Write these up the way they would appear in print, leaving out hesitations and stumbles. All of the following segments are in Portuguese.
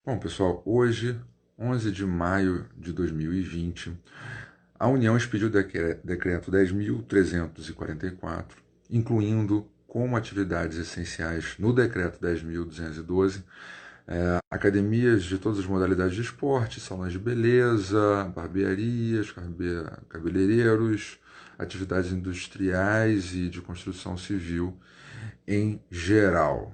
Bom, pessoal, hoje, 11 de maio de 2020, a União expediu o decreto 10.344, incluindo como atividades essenciais no decreto 10.212, academias de todas as modalidades de esporte, salões de beleza, barbearias, cabeleireiros, atividades industriais e de construção civil em geral.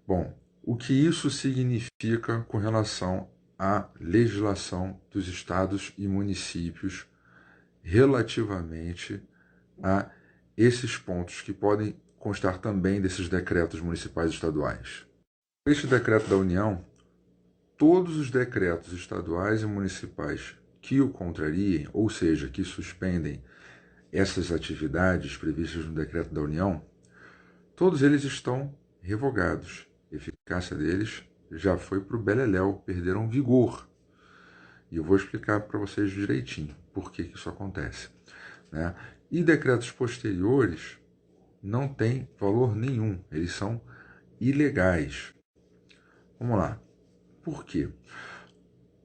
Bom, o que isso significa com relação à legislação dos estados e municípios relativamente a esses pontos que podem constar também desses decretos municipais e estaduais? Este decreto da União, todos os decretos estaduais e municipais que o contrariem, ou seja, que suspendem essas atividades previstas no decreto da União, todos eles estão revogados. A eficácia deles já foi para o beleléu, perderam vigor. E eu vou explicar para vocês direitinho por que isso acontece, né? E decretos posteriores não têm valor nenhum, eles são ilegais. Vamos lá. Por quê?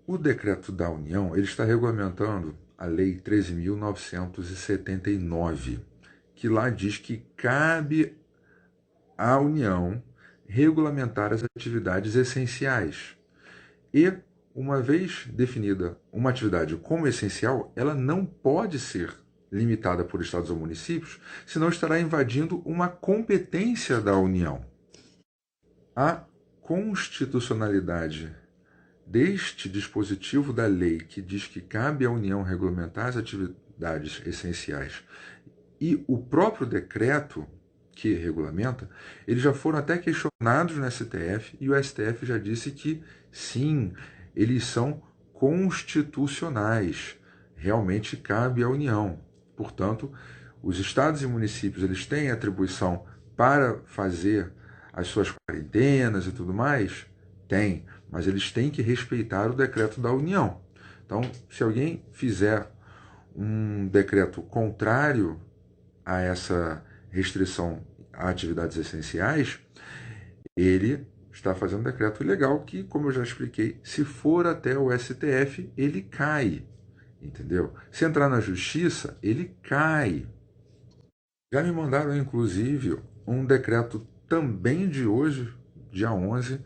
O decreto da União ele está regulamentando a Lei 13.979, que lá diz que cabe à União regulamentar as atividades essenciais. E, uma vez definida uma atividade como essencial, ela não pode ser limitada por estados ou municípios, senão estará invadindo uma competência da União. A constitucionalidade deste dispositivo da lei que diz que cabe à União regulamentar as atividades essenciais e o próprio decreto que regulamenta, eles já foram até questionados no STF e o STF já disse que sim, eles são constitucionais. Realmente cabe à União. Portanto, os estados e municípios eles têm atribuição para fazer as suas quarentenas e tudo mais? Tem, mas eles têm que respeitar o decreto da União. Então, se alguém fizer um decreto contrário a essa restrição a atividades essenciais, ele está fazendo um decreto ilegal que, como eu já expliquei, se for até o STF, ele cai. Entendeu? Se entrar na justiça, ele cai. Já me mandaram, inclusive, um decreto também de hoje, dia 11,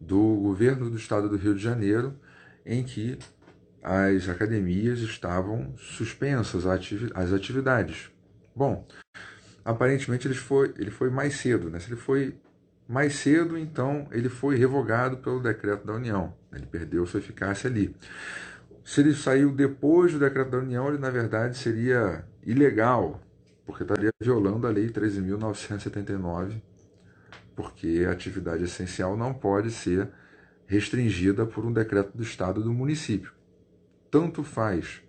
do governo do estado do Rio de Janeiro, em que as academias estavam suspensas as atividades. Bom, aparentemente ele foi mais cedo, né? Se ele foi mais cedo, então ele foi revogado pelo decreto da União. Ele perdeu sua eficácia ali. Se ele saiu depois do decreto da União, ele na verdade seria ilegal, porque estaria violando a Lei 13.979, porque a atividade essencial não pode ser restringida por um decreto do Estado ou do município. Tanto faz,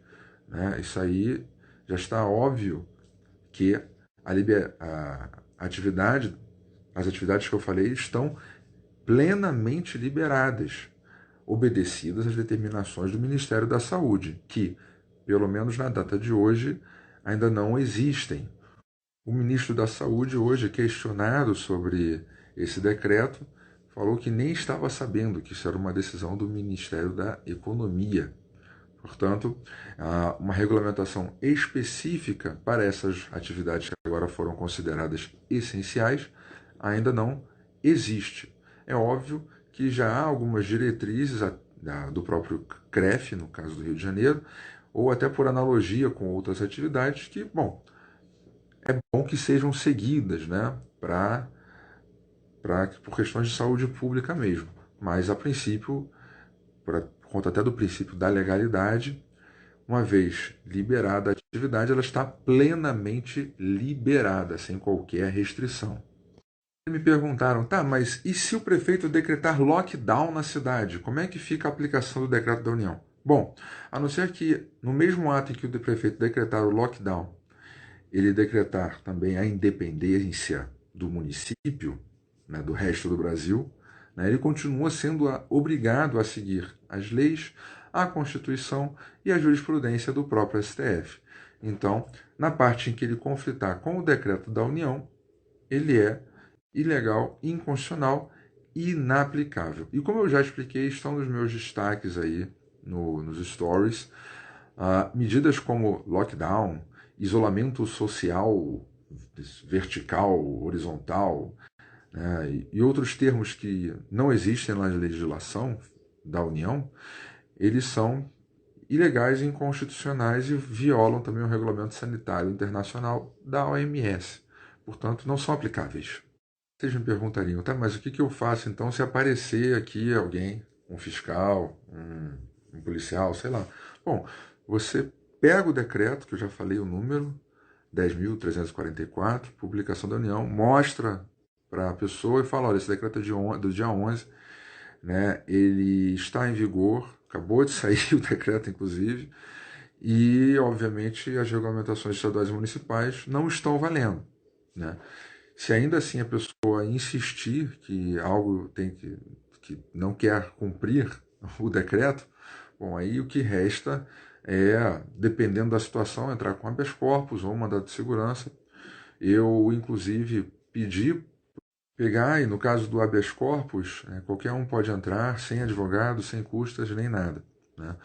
né? Isso aí já está óbvio que a atividade, as atividades que eu falei estão plenamente liberadas, obedecidas às determinações do Ministério da Saúde, que, pelo menos na data de hoje, ainda não existem. O ministro da Saúde, hoje, questionado sobre esse decreto, falou que nem estava sabendo que isso era uma decisão do Ministério da Economia. Portanto, uma regulamentação específica para essas atividades que agora foram consideradas essenciais ainda não existe. É óbvio que já há algumas diretrizes do próprio CREF, no caso do Rio de Janeiro, ou até por analogia com outras atividades que, bom, é bom que sejam seguidas, né, por questões de saúde pública mesmo. Mas, a princípio, por conta até do princípio da legalidade, uma vez liberada a atividade, ela está plenamente liberada, sem qualquer restrição. Me perguntaram, tá, mas e se o prefeito decretar lockdown na cidade? Como é que fica a aplicação do decreto da União? Bom, a não ser que no mesmo ato em que o prefeito decretar o lockdown, ele decretar também a independência do município, né, do resto do Brasil, né, ele continua sendo obrigado a seguir as leis, a Constituição e a jurisprudência do próprio STF. Então, na parte em que ele conflitar com o decreto da União, ele é ilegal, inconstitucional inaplicável. E como eu já expliquei, estão nos meus destaques aí nos stories, medidas como lockdown, isolamento social vertical, horizontal, né, e outros termos que não existem na legislação da União, eles são ilegais e inconstitucionais e violam também o Regulamento Sanitário Internacional da OMS. Portanto, não são aplicáveis. Vocês me perguntariam, tá, mas o que eu faço então se aparecer aqui alguém, um fiscal, um policial, sei lá. Bom, você pega o decreto, que eu já falei o número, 10.344, publicação da União, mostra para a pessoa e fala, olha, esse decreto é do dia 11, né, ele está em vigor, acabou de sair o decreto, inclusive, e, obviamente, as regulamentações estaduais e municipais não estão valendo, né? Se ainda assim a pessoa insistir que algo que não quer cumprir o decreto, bom, aí o que resta é, dependendo da situação, entrar com habeas corpus ou mandado de segurança. Eu, inclusive, pedi pegar, e no caso do habeas corpus, qualquer um pode entrar, sem advogado, sem custas, nem nada, né?